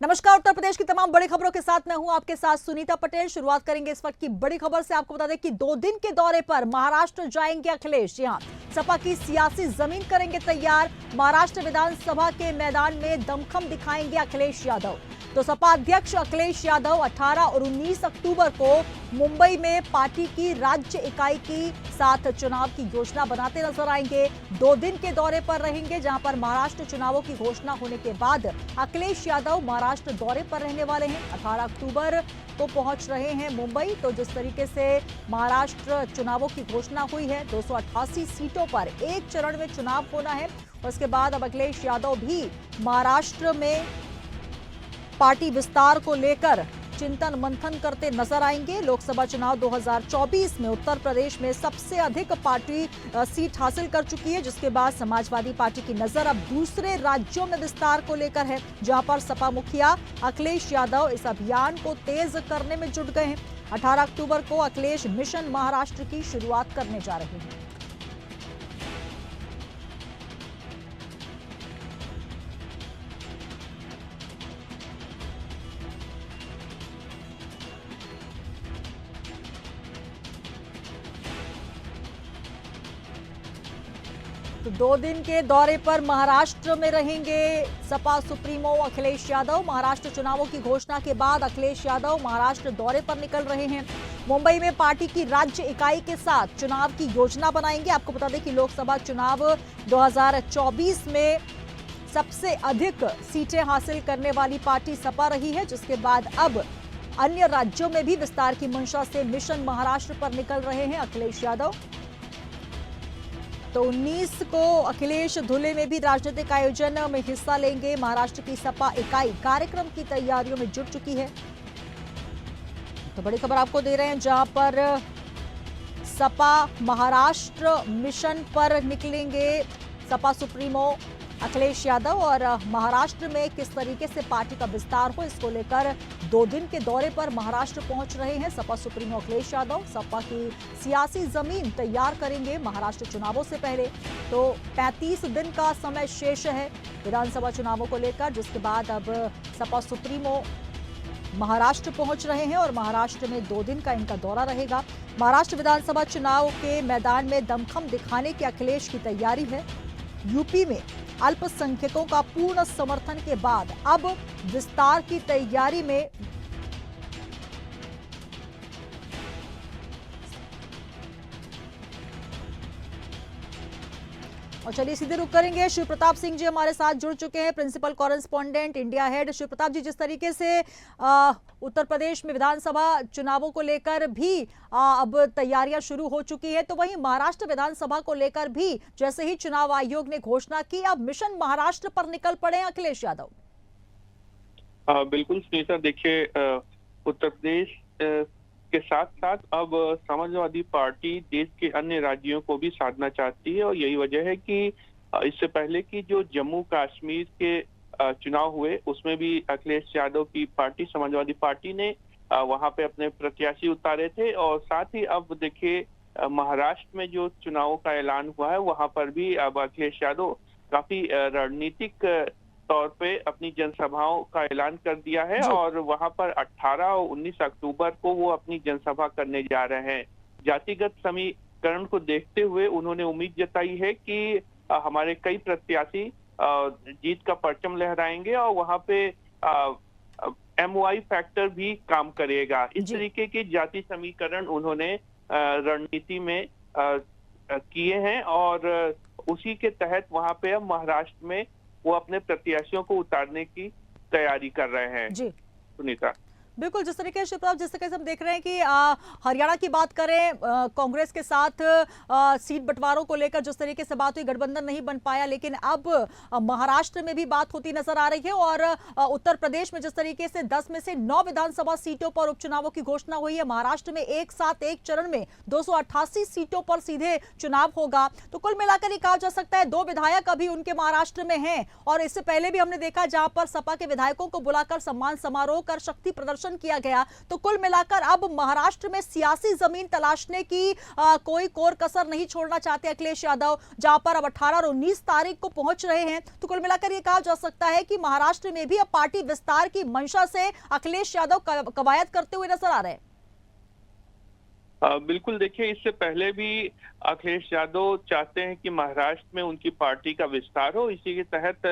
नमस्कार। उत्तर प्रदेश की तमाम बड़ी खबरों के साथ मैं हूं आपके साथ सुनीता पटेल। शुरुआत करेंगे इस वक्त की बड़ी खबर से। आपको बता दें कि 2 दिन के दौरे पर महाराष्ट्र जाएंगे अखिलेश। जी हां, सपा की सियासी जमीन करेंगे तैयार। महाराष्ट्र विधानसभा के मैदान में दमखम दिखाएंगे अखिलेश यादव। तो सपा अध्यक्ष अखिलेश यादव 18 और 19 अक्टूबर को मुंबई में पार्टी की राज्य इकाई की साथ चुनाव की योजना बनाते नजर आएंगे। 2 दिन के दौरे पर रहेंगे, जहां पर महाराष्ट्र चुनावों की घोषणा होने के बाद अखिलेश यादव महाराष्ट्र दौरे पर रहने वाले हैं। 18 अक्टूबर को पहुंच रहे हैं मुंबई। तो जिस तरीके से महाराष्ट्र चुनावों की घोषणा हुई है, 288 सीटों पर एक चरण में चुनाव होना है। उसके बाद अब अखिलेश यादव भी महाराष्ट्र में पार्टी विस्तार को लेकर चिंतन मंथन करते नजर आएंगे। लोकसभा चुनाव 2024 में उत्तर प्रदेश में सबसे अधिक पार्टी सीट हासिल कर चुकी है, जिसके बाद समाजवादी पार्टी की नजर अब दूसरे राज्यों में विस्तार को लेकर है, जहां पर सपा मुखिया अखिलेश यादव इस अभियान को तेज करने में जुट गए हैं। 18 अक्टूबर को अखिलेश मिशन महाराष्ट्र की शुरुआत करने जा रहे हैं। तो 2 दिन के दौरे पर महाराष्ट्र में रहेंगे सपा सुप्रीमो अखिलेश यादव। महाराष्ट्र चुनावों की घोषणा के बाद अखिलेश यादव महाराष्ट्र दौरे पर निकल रहे हैं। मुंबई में पार्टी की राज्य इकाई के साथ चुनाव की योजना बनाएंगे। आपको बता दें कि लोकसभा चुनाव 2024 में सबसे अधिक सीटें हासिल करने वाली पार्टी सपा रही है, जिसके बाद अब अन्य राज्यों में भी विस्तार की मंशा से मिशन महाराष्ट्र पर निकल रहे हैं अखिलेश यादव। तो 19 को अखिलेश धुले में भी राजनीतिक आयोजन में हिस्सा लेंगे। महाराष्ट्र की सपा इकाई कार्यक्रम की तैयारियों में जुट चुकी है। तो बड़ी खबर आपको दे रहे हैं, जहां पर सपा महाराष्ट्र मिशन पर निकलेंगे सपा सुप्रीमो अखिलेश यादव। और महाराष्ट्र में किस तरीके से पार्टी का विस्तार हो, इसको लेकर 2 दिन के दौरे पर महाराष्ट्र पहुंच रहे हैं सपा सुप्रीमो अखिलेश यादव। सपा की सियासी जमीन तैयार करेंगे महाराष्ट्र चुनावों से पहले। तो 35 दिन का समय शेष है विधानसभा चुनावों को लेकर, जिसके बाद अब सपा सुप्रीमो महाराष्ट्र पहुंच रहे हैं और महाराष्ट्र में 2 दिन का इनका दौरा रहेगा। महाराष्ट्र विधानसभा चुनाव के मैदान में दमखम दिखाने की अखिलेश की तैयारी है। यूपी में अल्पसंख्यकों का पूर्ण समर्थन के बाद अब विस्तार की तैयारी में और चलिए सीधे रुक करेंगे। शिव प्रताप सिंह जी हमारे साथ जुड़ चुके हैं, principal correspondent India head. Shiv Pratap ji, जिस तरीके से उत्तर प्रदेश में विधानसभा चुनावों को लेकर भी अब तैयारियां शुरू हो चुकी है, तो वहीं महाराष्ट्र विधानसभा को लेकर भी जैसे ही चुनाव आयोग ने घोषणा की, अब मिशन महाराष्ट्र पर निकल पड़े अखिलेश यादव। बिल्कुल सुनीता, देखिए उत्तर प्रदेश के साथ साथ अब समाजवादी पार्टी देश के अन्य राज्यों को भी साधना चाहती है। और यही वजह है कि इससे पहले की जो जम्मू कश्मीर के चुनाव हुए, उसमें भी अखिलेश यादव की पार्टी समाजवादी पार्टी ने वहां पे अपने प्रत्याशी उतारे थे। और साथ ही अब देखिए महाराष्ट्र में जो चुनावों का ऐलान हुआ है, वहां पर भी अब अखिलेश यादव काफी रणनीतिक तौर पे अपनी जनसभाओं का ऐलान कर दिया है। और वहां पर 18 और 19 अक्टूबर को वो अपनी जनसभा करने जा रहे हैं। जातिगत समीकरण को देखते हुए उन्होंने उम्मीद जताई है कि हमारे कई प्रत्याशी जीत का परचम लहराएंगे और वहां पे MOI फैक्टर भी काम करेगा। इस तरीके के जाति समीकरण उन्होंने रणनीति में किए हैं और उसी के तहत वहां पे अब महाराष्ट्र में वो अपने प्रत्याशियों को उतारने की तैयारी कर रहे हैं। जी सुनीता, बिल्कुल, जिस तरीके से जिस तरीके से हम देख रहे हैं कि हरियाणा की बात करें, कांग्रेस के साथ सीट बंटवारों को लेकर जिस तरीके से बात हुई, गठबंधन नहीं बन पाया, लेकिन अब महाराष्ट्र में भी बात होती नजर आ रही है। और उत्तर प्रदेश में जिस तरीके से 10 में से 9 विधानसभा सीटों पर उपचुनावों की घोषणा हुई है, महाराष्ट्र में एक साथ एक चरण में 288 सीटों पर सीधे चुनाव होगा। तो कुल मिलाकर ये कहा जा सकता है 2 विधायक अभी उनके महाराष्ट्र में हैं। और इससे पहले भी हमने देखा जहां पर सपा के विधायकों को बुलाकर सम्मान समारोह कर शक्ति प्रदर्शन प्रदर्शन किया गया। तो कुल मिलाकर अब महाराष्ट्र में सियासी जमीन तलाशने की कोई कोर कसर नहीं छोड़ना चाहते अखिलेश यादव, जहां पर अब 18 और 19 तारीख को पहुंच रहे हैं। तो कुल मिलाकर यह कहा जा सकता है कि महाराष्ट्र में भी अब पार्टी विस्तार की मंशा से अखिलेश यादव कवायद करते हुए नजर आ रहे हैं। बिल्कुल, देखिए, इससे पहले भी अखिलेश यादव चाहते हैं कि महाराष्ट्र में उनकी पार्टी का विस्तार हो। इसी के तहत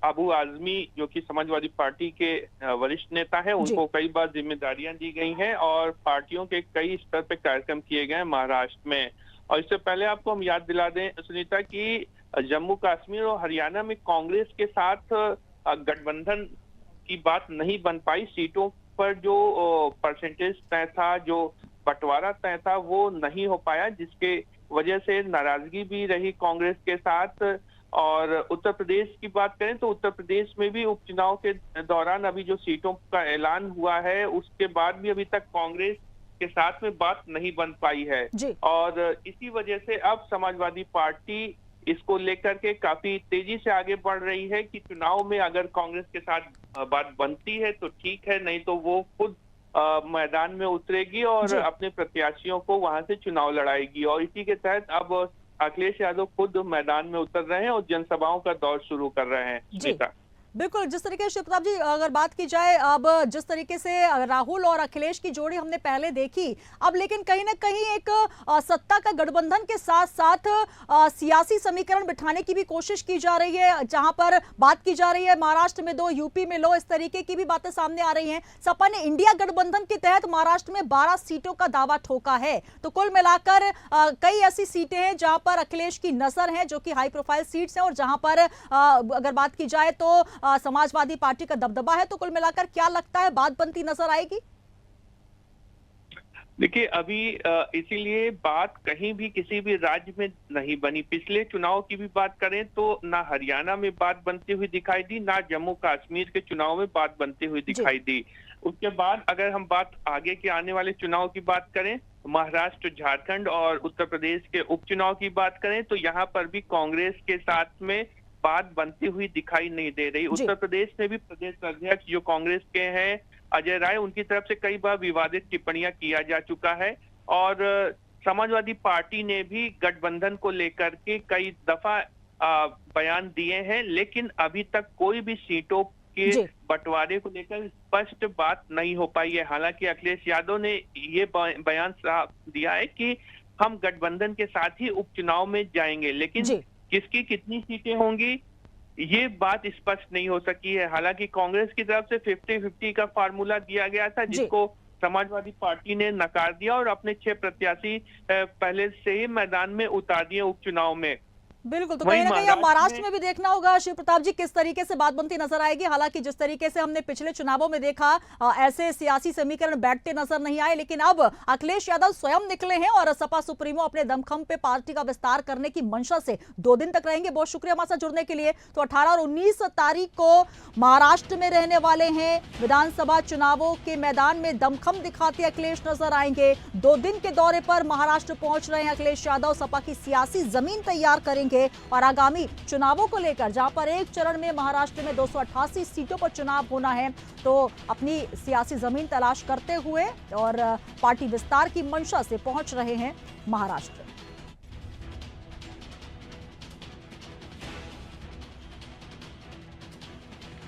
अबू आजमी, जो कि समाजवादी पार्टी के वरिष्ठ नेता है, उनको कई बार जिम्मेदारियां दी गई हैं और पार्टियों के कई स्तर पर कार्यक्रम किए गए हैं महाराष्ट्र में। और इससे पहले आपको हम याद दिला दें सुनीता कि जम्मू कश्मीर और हरियाणा में कांग्रेस के साथ गठबंधन की बात नहीं बन पाई। सीटों पर जो परसेंटेज तय था, जो बंटवारा तय था, वो नहीं हो पाया, जिसके वजह से नाराजगी भी रही कांग्रेस के साथ। और उत्तर प्रदेश की बात करें तो उत्तर प्रदेश में भी उपचुनाव के दौरान अभी जो सीटों का ऐलान हुआ है, उसके बाद भी अभी तक कांग्रेस के साथ में बात नहीं बन पाई है। और इसी वजह से अब समाजवादी पार्टी इसको लेकर के काफी तेजी से आगे बढ़ रही है कि चुनाव में अगर कांग्रेस के साथ बात बनती है तो ठीक है, नहीं तो वो खुद मैदान में उतरेगी और अपने प्रत्याशियों को वहां से चुनाव लड़ाएगी। और इसी के तहत अब अखिलेश यादव खुद मैदान में उतर रहे हैं और जनसभाओं का दौर शुरू कर रहे हैं। बिल्कुल, जिस तरीके से प्रताप जी अगर बात की जाए, अब जिस तरीके से राहुल और अखिलेश की जोड़ी हमने पहले देखी, अब लेकिन कहीं ना कहीं एक सत्ता का गठबंधन के साथ साथ सियासी समीकरण बिठाने की भी कोशिश की जा रही है, जहां पर बात की जा रही है महाराष्ट्र में 2, यूपी में लो, इस तरीके की भी बातें सामने आ रही हैं। सपा ने इंडिया गठबंधन के तहत महाराष्ट्र में 12 सीटों का दावा ठोका है। तो कुल मिलाकर कई ऐसी सीटें हैं जहां पर अखिलेश की नजर है, जो कि हाई प्रोफाइल सीट्स हैं, और जहां पर अगर बात की जाए तो समाजवादी पार्टी का दबदबा है। तो कुल मिलाकर क्या लगता है, बात बनती नजर आएगी? देखिए, अभी इसीलिए बात कहीं भी किसी भी राज्य में नहीं बनी। पिछले चुनाव की भी बात करें तो ना हरियाणा में बात बनती हुई दिखाई दी, ना जम्मू कश्मीर के चुनाव में बात बनती हुई दिखाई दी। उसके बाद अगर हम बात आगे के आने वाले चुनाव की बात करें, महाराष्ट्र, झारखंड और उत्तर प्रदेश के उपचुनाव की बात करें, तो यहाँ पर भी कांग्रेस के साथ में बात बनती हुई दिखाई नहीं दे रही। उत्तर प्रदेश में भी प्रदेश अध्यक्ष जो कांग्रेस के हैं, अजय राय, उनकी तरफ से कई बार विवादित टिप्पणियां किया जा चुका है। और समाजवादी पार्टी ने भी गठबंधन को लेकर के कई दफा बयान दिए हैं, लेकिन अभी तक कोई भी सीटों के बंटवारे को लेकर स्पष्ट बात नहीं हो पाई है। हालांकि अखिलेश यादव ने ये बयान साफ दिया है कि हम गठबंधन के साथ ही उपचुनाव में जाएंगे, लेकिन किसकी कितनी सीटें होंगी ये बात स्पष्ट नहीं हो सकी है। हालांकि कांग्रेस की तरफ से 50-50 का फार्मूला दिया गया था, जिसको समाजवादी पार्टी ने नकार दिया और अपने 6 प्रत्याशी पहले से ही मैदान में उतार दिए उपचुनाव में। बिल्कुल, तो कहीं ना कहीं महाराष्ट्र में भी देखना होगा शिव प्रताप जी किस तरीके से बात बनती नजर आएगी। हालांकि जिस तरीके से हमने पिछले चुनावों में देखा, ऐसे सियासी समीकरण बैठते नजर नहीं आए, लेकिन अब अखिलेश यादव स्वयं निकले हैं और सपा सुप्रीमो अपने दमखम पे पार्टी का विस्तार करने की मंशा से 2 दिन तक रहेंगे। बहुत शुक्रिया हमारे साथ जुड़ने के लिए। तो 18 और 19 तारीख को महाराष्ट्र में रहने वाले हैं, विधानसभा चुनावों के मैदान में दमखम दिखाते अखिलेश नजर आएंगे। 2 दिन के दौरे पर महाराष्ट्र पहुंच रहे हैं अखिलेश यादव, सपा की सियासी जमीन तैयार करेंगे और आगामी चुनावों को लेकर, जहां पर एक चरण में महाराष्ट्र में 288 सीटों पर चुनाव होना है, तो अपनी सियासी जमीन तलाश करते हुए और पार्टी विस्तार की मंशा से पहुंच रहे हैं महाराष्ट्र।